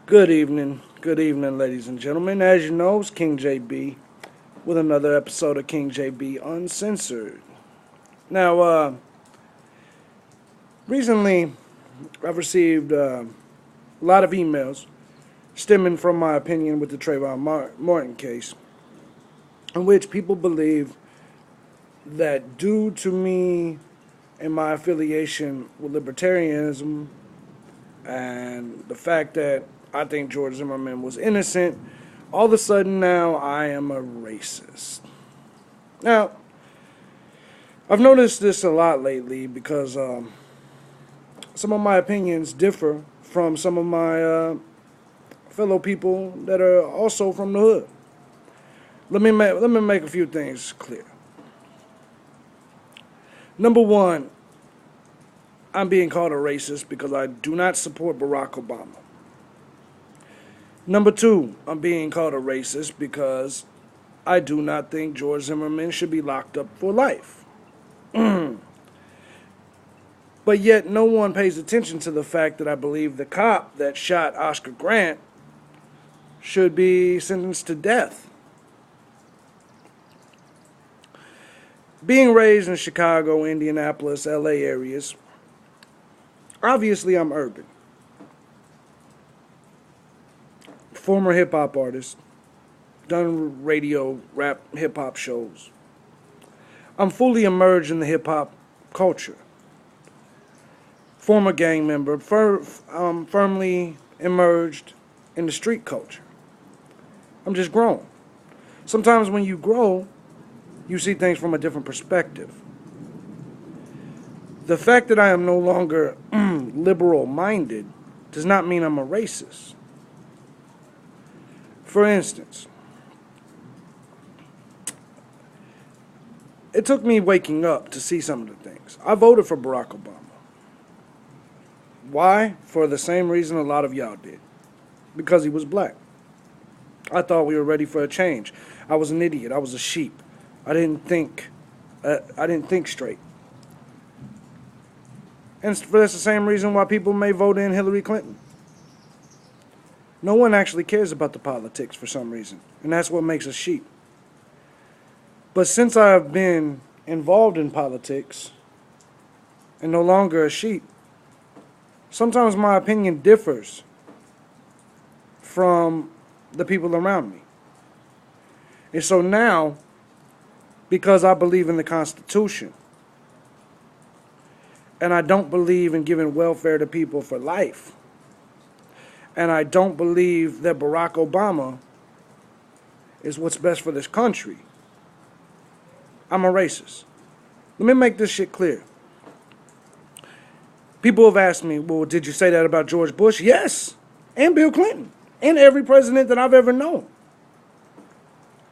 Good evening, ladies and gentlemen. As you know, it's King JB with another episode of King JB Uncensored. Now, recently I've received a lot of emails stemming from my opinion with the Trayvon Martin case, in which people believe that due to me and my affiliation with libertarianism and the fact that I think George Zimmerman was innocent, all of a sudden now I am a racist. Now, I've noticed this a lot lately because some of my opinions differ from some of my fellow people that are also from the hood. Let me make a few things clear. Number one, I'm being called a racist because I do not support Barack Obama. Number two, I'm being called a racist because I do not think George Zimmerman should be locked up for life. But yet no one pays attention to the fact that I believe the cop that shot Oscar Grant should be sentenced to death. Being raised in Chicago, Indianapolis, LA areas, obviously I'm urban. Former hip-hop artist, done radio, rap, hip-hop shows. I'm fully immersed in the hip-hop culture. Former gang member, firmly immersed in the street culture. I'm just grown. Sometimes when you grow, you see things from a different perspective. The fact that I am no longer liberal-minded does not mean I'm a racist. For instance, it took me waking up to see some of the things. I voted for Barack Obama. Why? For the same reason a lot of y'all did. Because he was black. I thought we were ready for a change. I was an idiot. I was a sheep. I didn't think straight. And that's the same reason why people may vote in Hillary Clinton. No one actually cares about the politics for some reason, and that's what makes us sheep. But since I've been involved in politics and no longer a sheep, sometimes my opinion differs from the people around me. And so now, because I believe in the Constitution, and I don't believe in giving welfare to people for life, and I don't believe that Barack Obama is what's best for this country, I'm a racist. Let me make this shit clear. People have asked me, well, did you say that about George Bush? Yes, and Bill Clinton, and every president that I've ever known.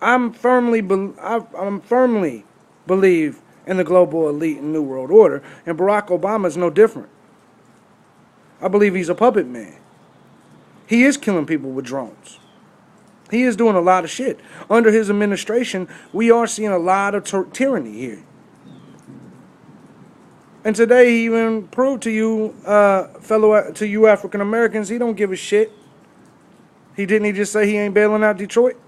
I'm firmly believe in the global elite and New World Order, and Barack Obama is no different. I believe he's a puppet man. He is killing people with drones. He is doing a lot of shit. Under his administration, we are seeing a lot of tyranny here. And today he even proved to you, to you African Americans, he don't give a shit. He just say he ain't bailing out Detroit?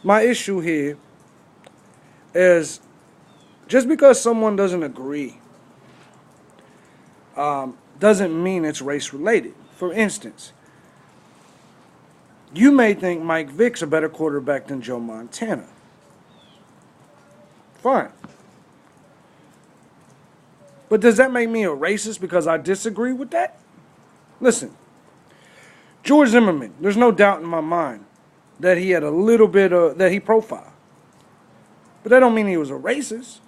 My issue here is just because someone doesn't agree doesn't mean it's race related. For instance, you may think Mike Vick's a better quarterback than Joe Montana. Fine. But does that make me a racist because I disagree with that? Listen, George Zimmerman, there's no doubt in my mind that he had a little bit of, that he profiled. But that don't mean he was a racist.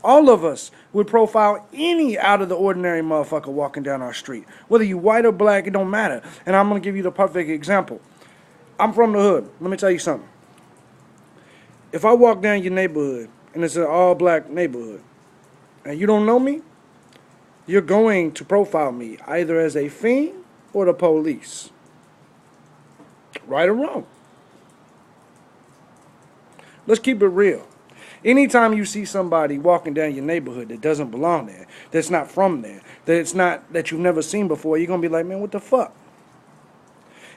All of us would profile any out of the ordinary motherfucker walking down our street. Whether you white or black, it don't matter. And I'm going to give you the perfect example. I'm from the hood. Let me tell you something. If I walk down your neighborhood, and it's an all-black neighborhood, and you don't know me, you're going to profile me either as a fiend or the police. Right or wrong. Let's keep it real. Anytime you see somebody walking down your neighborhood that doesn't belong there, that's not from there, that you've never seen before, you're gonna be like, man, what the fuck?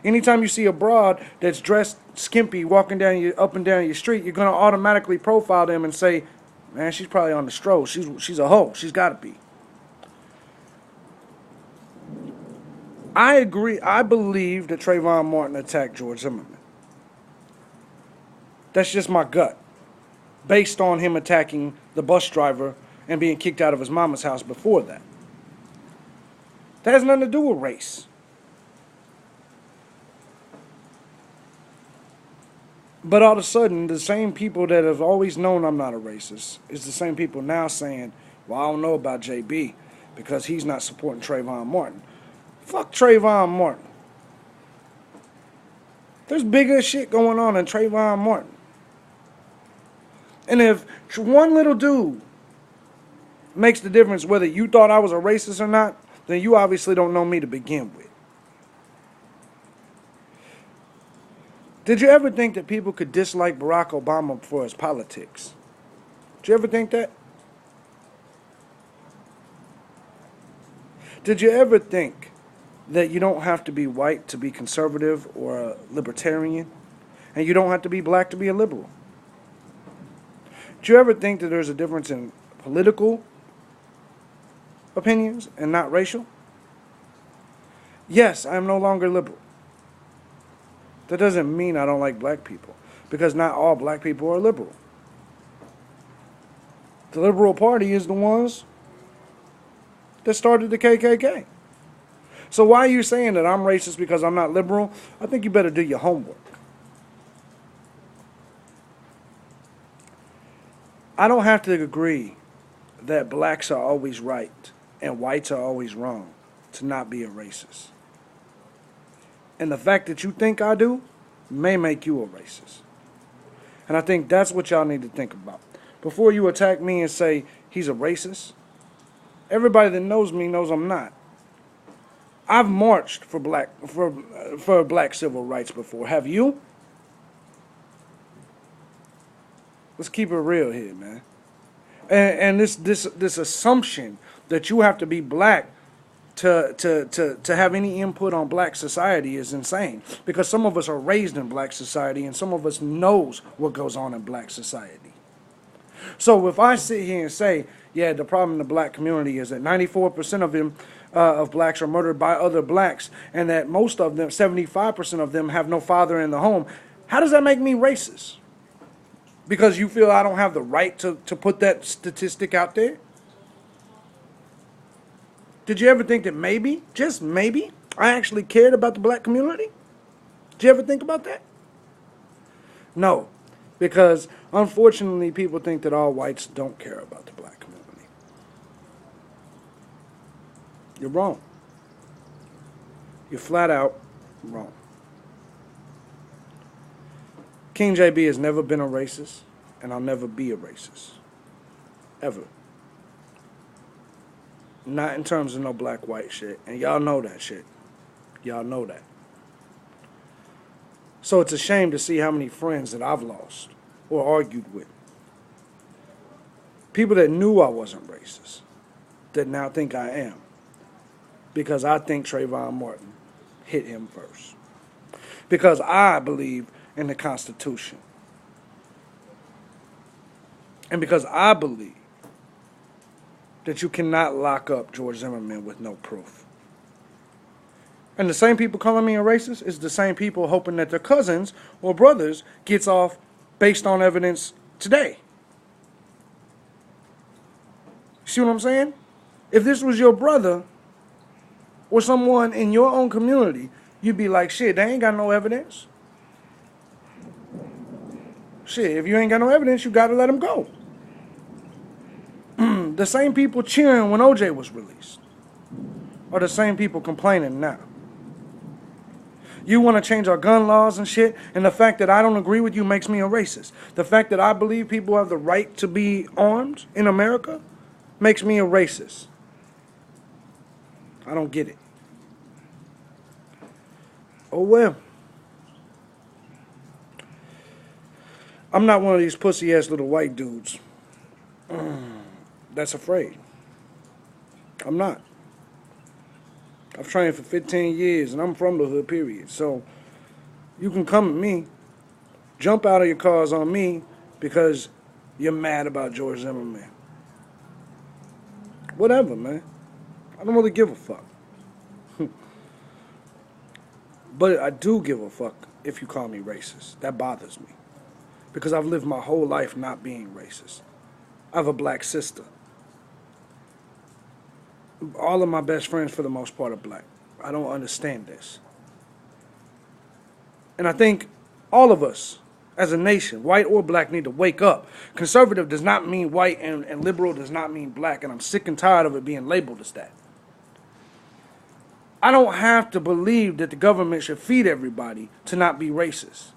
Anytime you see a broad that's dressed skimpy walking up and down your street, you're gonna automatically profile them and say, man, she's probably on the stroll. She's a hoe. She's gotta be. I agree. I believe that Trayvon Martin attacked George Zimmerman. That's just my gut, based on him attacking the bus driver and being kicked out of his mama's house before that. That has nothing to do with race. But all of a sudden, the same people that have always known I'm not a racist is the same people now saying, well, I don't know about JB because he's not supporting Trayvon Martin. Fuck Trayvon Martin. There's bigger shit going on than Trayvon Martin. And if one little dude makes the difference whether you thought I was a racist or not, then you obviously don't know me to begin with. Did you ever think that people could dislike Barack Obama for his politics? Did you ever think that? Did you ever think that you don't have to be white to be conservative or a libertarian? And you don't have to be black to be a liberal? Do you ever think that there's a difference in political opinions and not racial? Yes, I am no longer liberal. That doesn't mean I don't like black people, because not all black people are liberal. The Liberal Party is the ones that started the KKK. So why are you saying that I'm racist because I'm not liberal? I think you better do your homework. I don't have to agree that blacks are always right and whites are always wrong to not be a racist. And the fact that you think I do may make you a racist. And I think that's what y'all need to think about. Before you attack me and say he's a racist, everybody that knows me knows I'm not. I've marched for black civil rights before. Have you? Let's keep it real here, man. And this assumption that you have to be black to have any input on black society is insane. Because some of us are raised in black society and some of us knows what goes on in black society. So if I sit here and say, yeah, the problem in the black community is that 94% of them of blacks are murdered by other blacks, and that most of them, 75% of them, have no father in the home, how does that make me racist? Because you feel I don't have the right to put that statistic out there? Did you ever think that maybe, just maybe, I actually cared about the black community? Did you ever think about that? No, because unfortunately people think that all whites don't care about the black community. You're wrong. You're flat out wrong. King JB has never been a racist, and I'll never be a racist. Ever. Not in terms of no black-white shit. And y'all know that shit. Y'all know that. So it's a shame to see how many friends that I've lost or argued with. People that knew I wasn't racist, that now think I am. Because I think Trayvon Martin hit him first. Because I believe in the Constitution. And because I believe that you cannot lock up George Zimmerman with no proof. And the same people calling me a racist is the same people hoping that their cousins or brothers gets off based on evidence today. See what I'm saying? If this was your brother or someone in your own community, you'd be like, shit, they ain't got no evidence. Shit, if you ain't got no evidence, you got to let him go. The same people cheering when OJ was released are the same people complaining now. You want to change our gun laws and shit, and the fact that I don't agree with you makes me a racist. The fact that I believe people have the right to be armed in America makes me a racist. I don't get it. Oh well. I'm not one of these pussy-ass little white dudes that's afraid. I'm not. I've trained for 15 years, and I'm from the hood, period. So you can come at me, jump out of your cars on me because you're mad about George Zimmerman. Whatever, man. I don't really give a fuck. But I do give a fuck if you call me racist. That bothers me. Because I've lived my whole life not being racist. I have a black sister. All of my best friends, for the most part, are black. I don't understand this. And I think all of us, as a nation, white or black, need to wake up. Conservative does not mean white, and liberal does not mean black, and I'm sick and tired of it being labeled as that. I don't have to believe that the government should feed everybody to not be racist.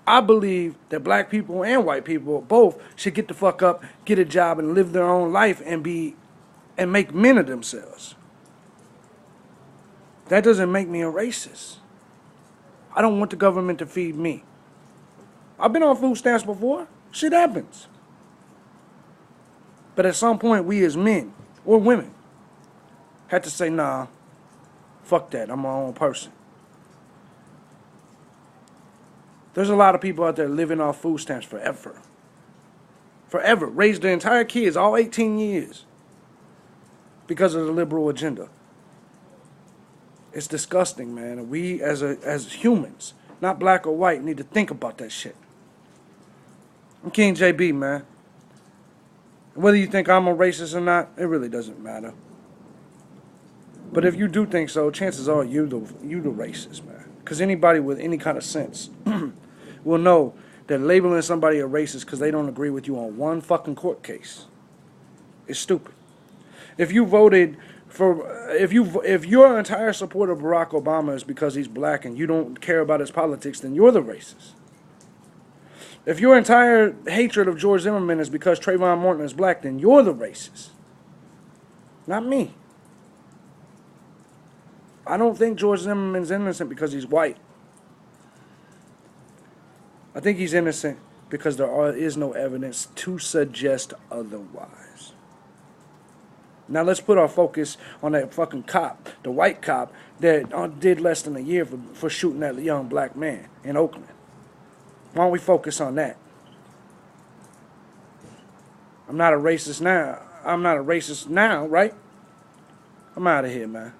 I believe that black people and white people both should get the fuck up, get a job, and live their own life and make men of themselves. That doesn't make me a racist. I don't want the government to feed me. I've been on food stamps before. Shit happens. But at some point, we as men or women had to say, nah, fuck that. I'm my own person. There's a lot of people out there living off food stamps forever. Forever. Raised their entire kids, all 18 years, because of the liberal agenda. It's disgusting, man. And we as humans, not black or white, need to think about that shit. I'm King JB, man. Whether you think I'm a racist or not, it really doesn't matter. But if you do think so, chances are you the racist, man. Because anybody with any kind of sense will know that labeling somebody a racist because they don't agree with you on one fucking court case is stupid. If you voted for, if your entire support of Barack Obama is because he's black and you don't care about his politics, then you're the racist. If your entire hatred of George Zimmerman is because Trayvon Martin is black, then you're the racist. Not me. I don't think George Zimmerman's innocent because he's white. I think he's innocent because there is no evidence to suggest otherwise. Now let's put our focus on that fucking cop, the white cop, that did less than a year for shooting that young black man in Oakland. Why don't we focus on that? I'm not a racist now, right? I'm out of here, man.